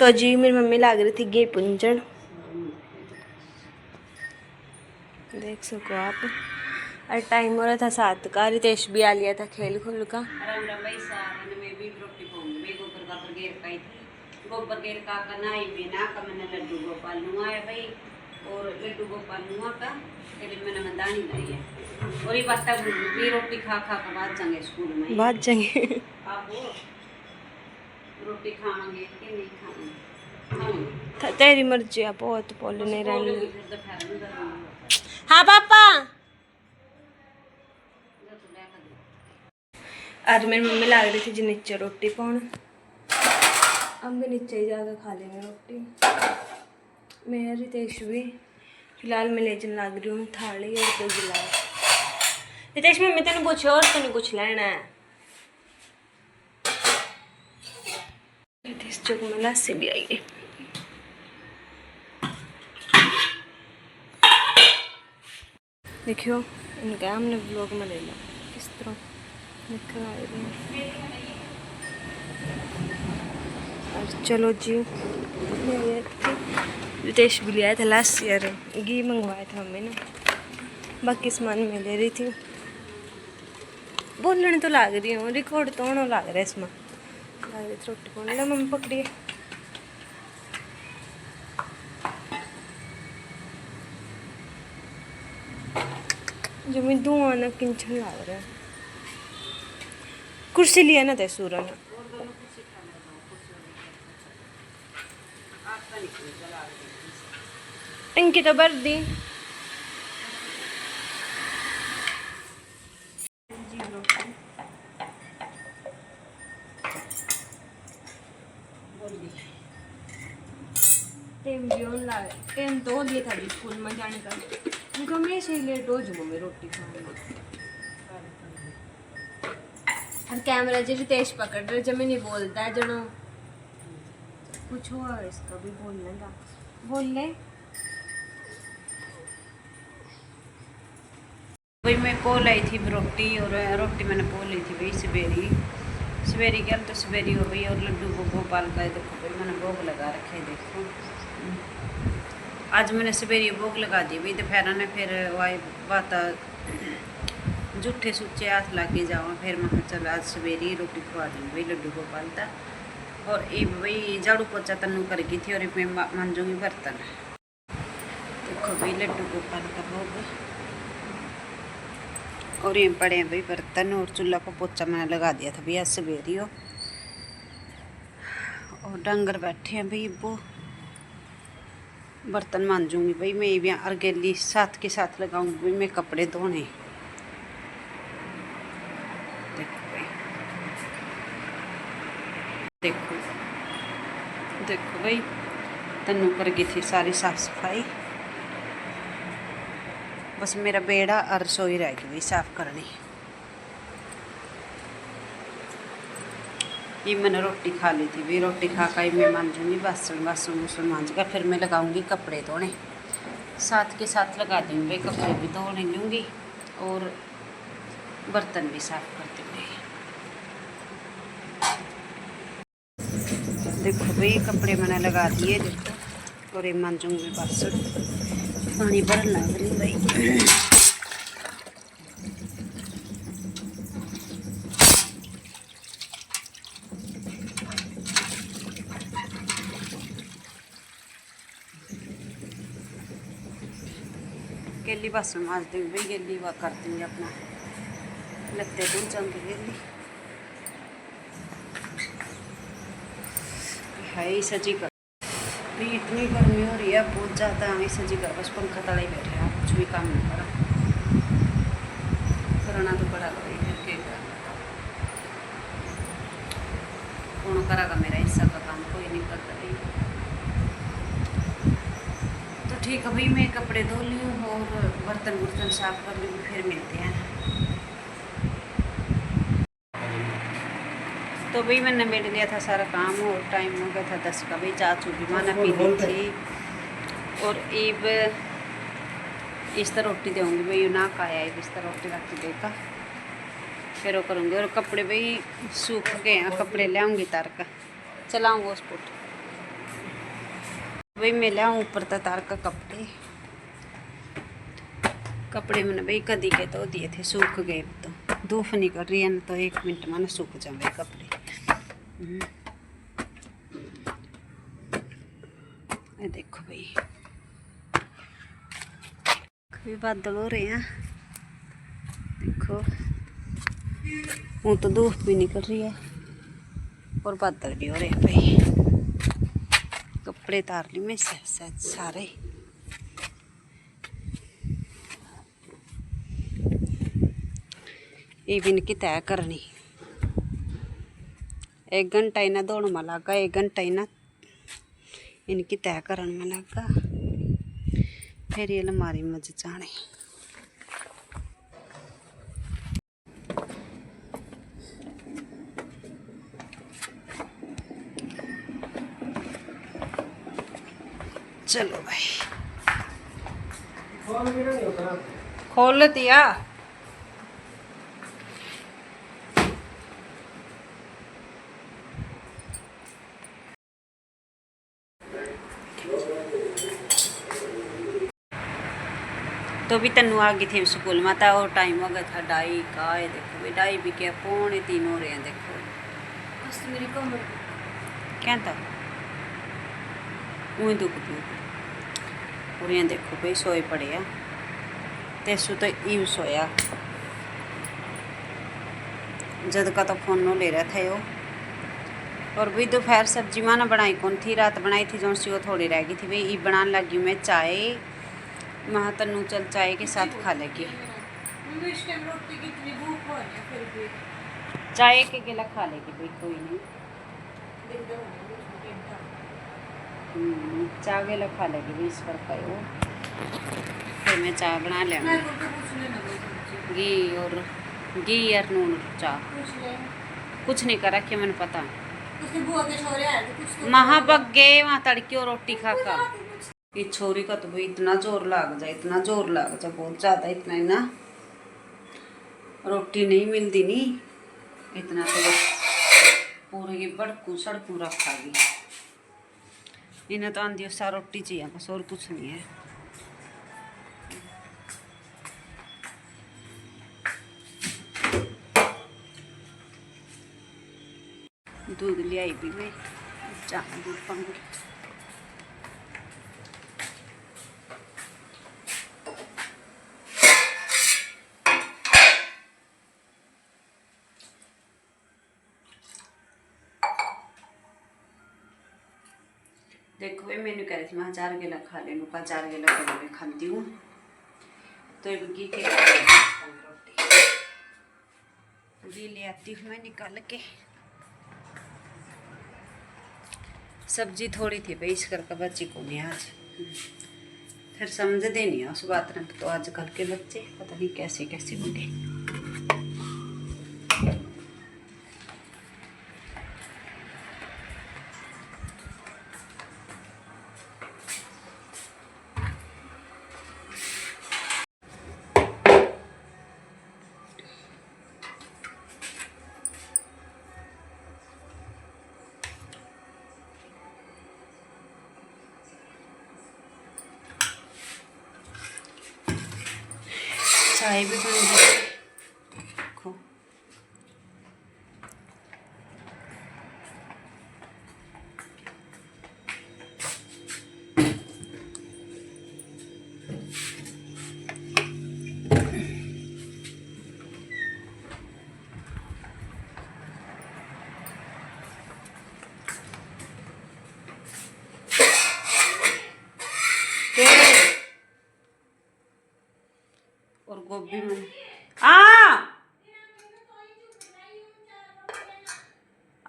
तो जी मेरी मम्मी लाग रही थी घी पुंजन, देख सको आप। और टाइम हो रहा था 7 का। रितेश भी आ लिया था खेल खुल का। गोबर गेर का कनाई बिना का मैंने लड्डू गोपाल नुआ है भाई, और लड्डू गोपाल नुआ का फिर मैंने मदानी लाई है। और ये बात भी रोटी खा खा के बाद जाएंगे स्कूल में, बाद जाएंगे। आप वो रोटी खाएंगे कि नहीं खाएंगे? तेरी मर्जी है, बहुत बोल नहीं रही। फिर दोपहर में करूंगी। हाँ पापा। आज मेरी मम्मी ला रही थी जी नीचे रोटी पाउन। हम भी नीचे ही जाकर खा लेंगे रोटी। मैं रितेश भी फिलहाल मैं ले जाने लग रही हूँ थाली और 2 गिलास। रितेश मम्मी तेन पूछो और तेन कुछ लेना है? रितेश चौक में लस्सी भी आई है। देखियो इनका हमने ब्लॉग में ले लिया किस तरह निकल आए हैं। और चलो जी रितेश भी लिया था लस्सी और घी मंगवाया था मम्मी ने। बाकी सामान में ले रही थी। बोलने तो लग रही हूँ, रिकॉर्ड तो होना लग रहा है इसमें। लग रही रोटी कौन ले मम्मी पकड़िए। जो मैं धुआं ना किंचन लग रहा है। कुर्सी लिया ना ते सूरन इनकी तो भर दी। टाइम तो हो गया था स्कूल में जाने का। उनको हमेशा ही लेट हो जाऊँ मैं रोटी खाने में। और कैमरा जी रितेश पकड़ रहे जब मैं नहीं बोलता है जनो कुछ हुआ इसका भी बोलने का बोल ले। भाई मैं पो लाई थी रोटी, और रोटी मैंने पो ली थी भाई सवेरी सवेरी क्या तो सवेरी हो गई। और लड्डू को गोपाल का देखो भाई मैंने भोग लगा रखे हैं, देखो आज मैंने सवेरी भोग लगा दी भाई। दोपहर ने फिर वाई बात जूठे सुच्चे हाथ लाके जाओ, फिर मैं चल आज सवेरी रोटी खवा दूँगी भाई लड्डू गोपाल का। और ये भाई झाड़ू पोछा तनु कर गई थी, और मैं मांजूंगी बर्तन। देखो भाई लड्डू गोपाल का भोग, और ये पड़े हैं भाई बर्तन। और चूल्हा को पोछा मैंने लगा दिया था भैया सवेरी हो। और डंगर बैठे हैं भाई, वो बर्तन मांजूंगी भाई मैं भी। अर्गेली साथ के साथ लगाऊंगी भाई मैं कपड़े धोने। देखो भाई देखो देखो भाई तन्नू कर गई थी सारी साफ सफाई। बस मेरा बेड़ा और रसोई रह गई भाई साफ करनी। ये मैंने रोटी खा ली थी भी, रोटी खा कर मैं मांजूंगी बासन वासन मांज कर फिर मैं लगाऊंगी कपड़े धोने। साथ के साथ लगा दूँगी भाई कपड़े भी धो लूँगी और बर्तन भी साफ कर दूँगी। देखो भाई कपड़े मैंने लगा दिए देखो, और ये मांजूंगी बासन। पानी भरना है भाई। गेली बासन मांज देंगे भाई, गेली वह कर देंगे अपना लगते धुल जाएंगे गेली है। सजी कर भी इतनी गर्मी हो रही है बहुत ज़्यादा। हमें सजी कर बस पंखा तला ही बैठे हैं, कुछ भी काम नहीं करा। करना तो पड़ा भाई फिर के कौन करेगा, मेरा हिस्सा का काम कोई नहीं करता भाई। तो ठीक है भाई मैं कपड़े धो ली हूँ और बर्तन वर्तन साफ कर लूँगी, फिर मिलते हैं। तो भाई मैंने बैठ लिया था सारा काम और टाइम हो गया था 10 का भाई। चाचू भी माना पी ली थी और ईब इस तरह रोटी दूँगी भाई ना खाया है, इस तरह रोटी रख देगा फिर वो करूँगी। और कपड़े भाई सूख गए हैं, कपड़े ले आऊँगी तार का चलाऊँगा उस पुट। भाई मिला ऊपर तार का कपड़े मैंने भाई कदी के धो दिए थे, सूख गए। तो धूप निकल रही है ना, तो 1 मिनट में सूख जाए कपड़े। ये देखो भाई, भी बादल हो रहे हैं, देखो। वो तो धूप भी निकल रही है और बादल भी हो रहे हैं भाई। कपड़े तार ली मैं सारे। इवन की तय करनी 1 घंटा ही ना दौड़ में लगा, 1 घंटा ही ना इनकी तय करन में लगा। फिर ये अलमारी में जाने। चलो भाई, खोल दिया। तो भी तन्नू आ गई थी स्कूल में, था और टाइम हो गया था 2:30 का। ये देखो भाई 2:30 भी क्या, 2:45 हो रहे हैं। देखो मेरी कमर क्या था, वही दुख थी। और यहाँ देखो भाई सोए पड़े हैं। तेसु तो ईव सोया, जद का तो फोन नो ले रहा था यो। और भाई दोपहर सब्जी माना बनाई कौन थी, रात बनाई थी जो सी, वो थोड़ी रह गई थी भाई। ये बनाने लगी मैं चाय। महा तन्नू चल चाय के साथ खा लेगी। चाय के गिला खा लेगी भाई, कोई नहीं। चाय गिला खा लेगी भाई, इस पर खाओ। फिर मैं चाय बना लेंगे, घी और नून चाय। कुछ नहीं करा कि मैंने पता महा बग्गे वहाँ तड़की और रोटी खा खा। ये छोरी का तो भाई इतना जोर लग जाए, इतना जोर लग जाए, बहुत ज़्यादा। इतना ही ना रोटी नहीं मिलती नहीं, इतना तो बस पूरी बड़कू सड़कू रखा गई। इन्हें तो आंधी सा रोटी चाहिए बस, और कुछ नहीं है। दूध ले आई भी मैं, चाह दूध पाऊंगी। देखो भाई मैंने कह रही थी मैं 4 गिला खा ले, लूँ 4 गिला तो मैं खाती हूँ। तो ये घी के घी ले आती हूँ मैं निकाल के। सब्जी थोड़ी थी भाई, इस करके बच्ची को नहीं आज। फिर समझते नहीं है उस बात में। तो आजकल के बच्चे पता नहीं कैसे कैसे होंगे। चाय भी बन गई देखो। और गोभी में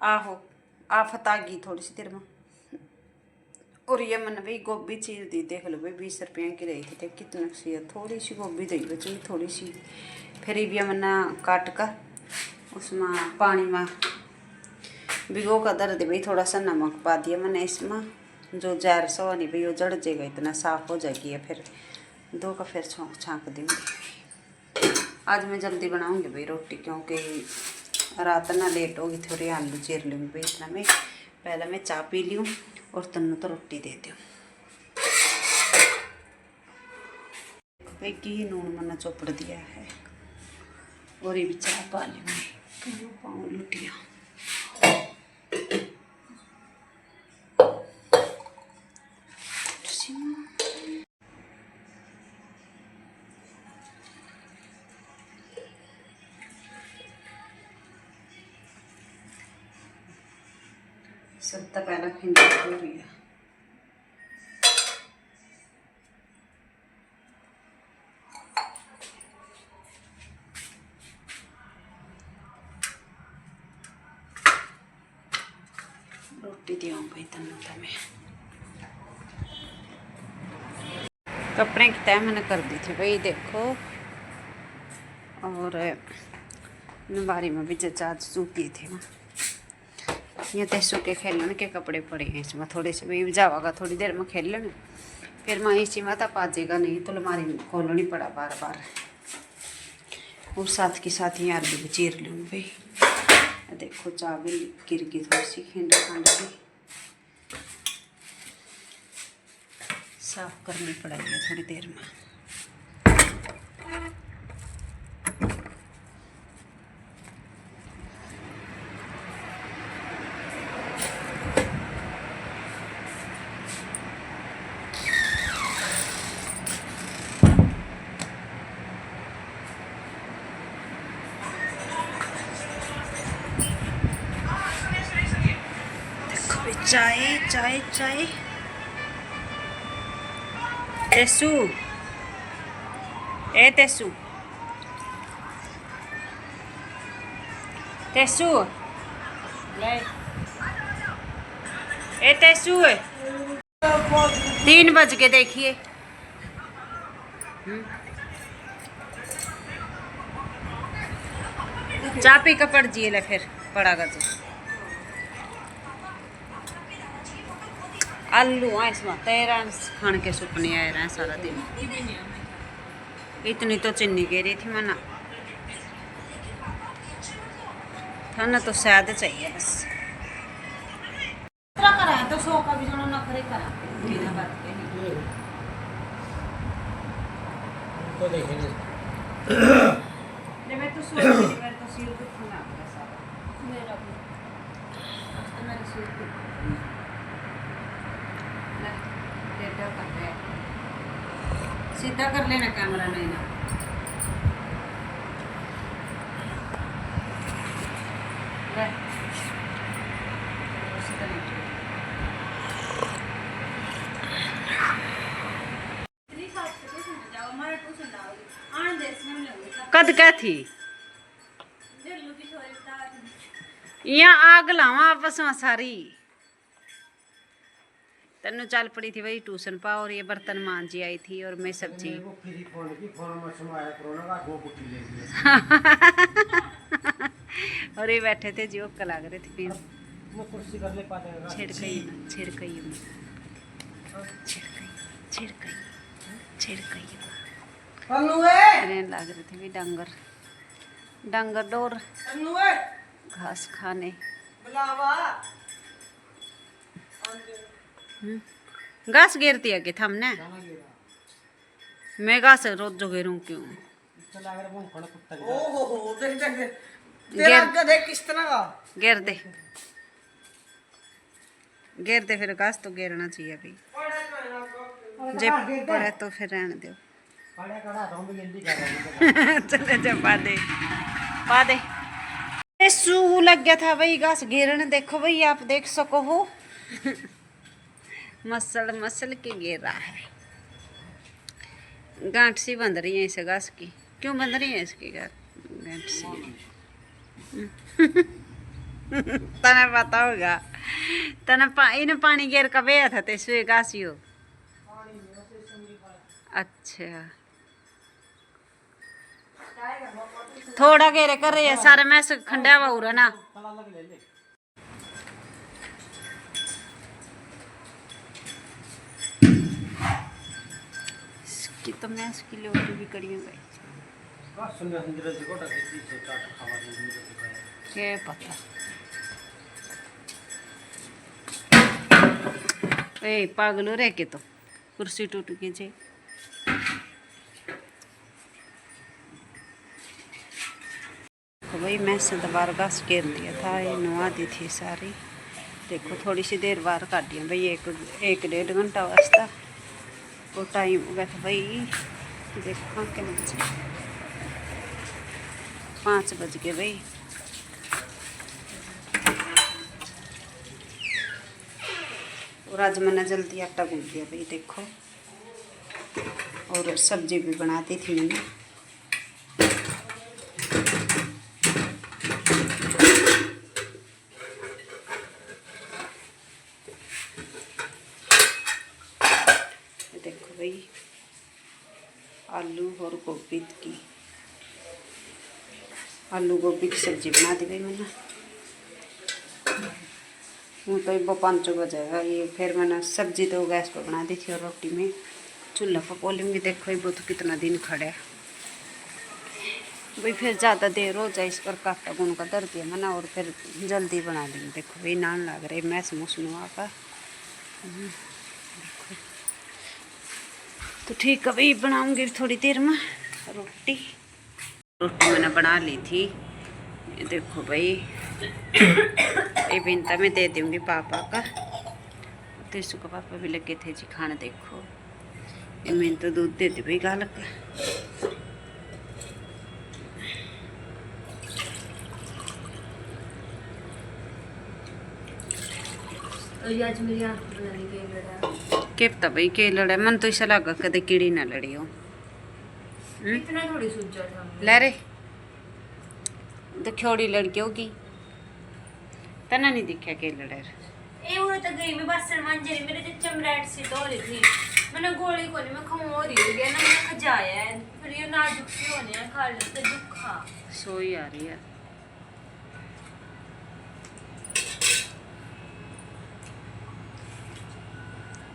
आहो आफत आ गई थोड़ी सी देर में। और ये मैंने भाई गोभी चीर दी, देख लो भाई 20 रुपये की रही थी। कितनी सी है, थोड़ी सी गोभी दी बची, थोड़ी सी। फिर ये मैंने काट कर उसमें पानी में भिगो कर दर दे भाई। थोड़ा सा नमक पा दिया मैंने इसमें, जो जहर सा नहीं भाई वो जड़ जाएगा, इतना साफ हो जाएगी। है फिर दो का फिर छाँक दूँगी। आज मैं जल्दी बनाऊँगी भाई रोटी, क्योंकि रात ना लेट होगी। थोड़ी आलू चीर लूँगी भाई। इतना मैं पहले मैं चाय पी लूँ और तन्नू तो रोटी दे दूँ। भाई की नून मैंने चोपड़ दिया है और ये भी चाय पा ली मैं क्यों पाऊँ लुटिया। सब तो पहला खिंड हो रही है। रोटी दिया भाई तन्नू तो मैं कपड़े की तय मैंने कर दी थी भाई देखो। और बारी में भी चार्ज सूखी थी वहाँ ये तो सूखे खेलन के कपड़े पड़े हैं इसमें थोड़े से भी जावागा थोड़ी देर में खेल लेंगे फिर मैं इसी में तो पाजेगा नहीं तो अलमारी में खोलनी पड़ा बार बार। और साथ के साथ ही यार भी चीर लूँ भाई देखो चाय भी गिर गई थोड़ी सी खिंड खंड भी साफ करनी पड़ेगी थोड़ी देर में। चाय चाय चाय तेसू ए तेसू तेसू ले ए तेसू 3 बज के देखिए। चाय पी का पड़ जिए ले फिर पड़ा गज आलू हैं इसमें तेरा खान के सुपने आए रहे सारा दिन। इतनी तो चीनी कह रही थी मना था ना तो शायद चाहिए बस करा तो 100 का भी जोड़ो नखरे करा बिना बात के तो देखेंगे ले मैं तो सो मेरी बार तो सिर दुखने लग गया सारा मेरा भी तो मेरे सिर दुख कर रहे सीधा कर लेना कैमरा नहीं ना कद क्या थी यहाँ आग लावा आपस में सारी तन्नू चल पड़ी थी वही ट्यूशन पा और ये बर्तन मांझी आई थी और मैं सब्जी और ये बैठे थे जी ओक्का लग रहे थे फिर छिड़कई छिड़कई छिड़कई छिड़कई लग रहे थे भी डंगर डंगर डोर घास खाने घास गिरती है कि हमने मैं घास रोज जो गिरूं क्यों गिर दे फिर घास तो गिरना चाहिए भाई जे पड़े तो फिर रहने दो चले जा पा दे सू लग गया था भाई घास गिरने देखो भाई आप देख सको हो मसल मसल के गिर रहा है गांठ सी बंध रही है इस घास की क्यों बंध रही है इसकी गांठ सी तने पता होगा तने इन पानी गिर का बेया था ते घासियो अच्छा थोड़ा घेरे कर रही है सारे में से खंडा हुआ उरा ना इसकी तो मैं इसकी लोटी भी करी हूँ भाई क्या पता ए पागलो रह के तो कुर्सी टूट गई छे भाई मैं से दोबारा घास घेर दिया था, ये नुआ दी थी सारी। देखो थोड़ी सी देर बाहर काट दिया भाई, एक 1.5 घंटा वास्ता। वो टाइम हो गया था भाई, देखो क्या बजे, 5 बज गए भाई। और आज मैंने जल्दी आटा गूंथ दिया भाई देखो, और सब्जी भी बनाती थी मैंने। देखो भाई आलू और गोभी की, आलू गोभी की सब्जी बना दी भाई मैंने। हूँ तो वो 5 बजेगा ये, फिर मैंने सब्जी तो गैस पर बना दी थी और रोटी में चूल्हा पर पोलेंगे। देखो ये बहुत कितना दिन खड़े भाई, फिर ज़्यादा देर हो जाए इस पर काटा गुन का दर दिया मैंने, और फिर जल्दी बना देंगे। देखो भाई नान लग रहे मैस मुसनुआ का। देखो तो ठीक है भाई, बनाऊंगी थोड़ी देर में रोटी। रोटी मैंने बना ली थी, ये देखो भाई। ये बिनता मैं दे दूँगी पापा का, तेसु का पापा भी लगे थे जी खाना। देखो ये मैंने तो दूध दे दी भाई गाल का। आज मेरी आँख बनाने के लड़ा के पता भाई के लड़ा, मन तो ऐसा लगा कदे कीड़ी ना लड़ी हो। इतना थोड़ी सोचा था ले रे दखोड़ी लड़की होगी, तना नहीं दिखा के लड़े। ए वो तो गई मैं बस मांझे मेरे जो चमड़ाट सी तो हो रही थी, मैंने गोली को नहीं मैं खाऊं हो रही हो गया ना, मैं खजाया है फिर ये नाजुक सी होने हैं खा लेते दुखा सोई आ रही है।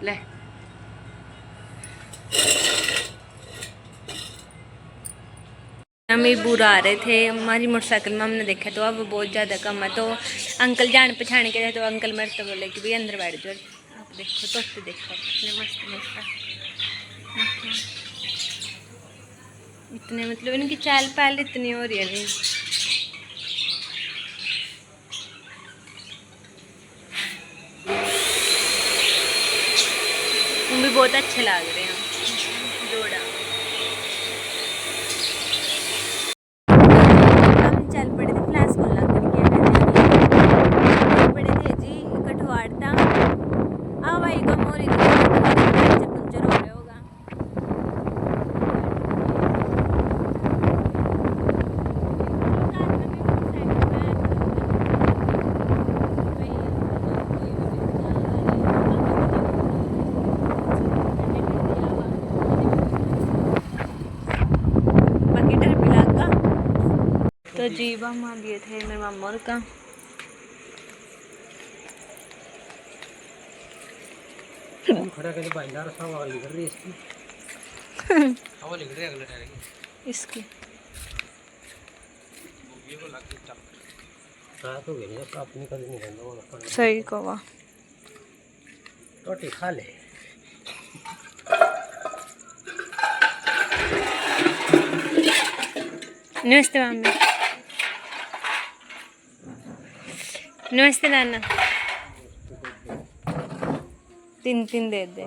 ले हम बुरा आ रहे थे, हमारी मोटरसाइकिल में हमने देखा तो अब बहुत ज़्यादा कम है, तो अंकल जान पहचान के तो अंकल मेरे तो बोले कि भाई अंदर बैठ जाओ। आप देखो तो देखो कितने मस्त मस्त, इतने मतलब इनकी चाल पहल इतनी हो रही है नहीं। वो भी बहुत अच्छे लग रहे हैं जोड़ा। चल पड़े थे फ्लैश को लग पड़े थे जी कठवाड़ता आ भाई को मोरी पंचर हो रहा होगा। तो जीवा मान लिए थे मेरे मामा का। खड़ा करके बांधा रहा हवा निकल रही है इसकी। हवा निकल रही है अगले टायर की इसकी ये को लग के चल रात हो गई है, अपनी कल नहीं रहना वो सही कहा। रोटी खा ले। नमस्ते मम्मी, नमस्ते नाना। 3 दे दे।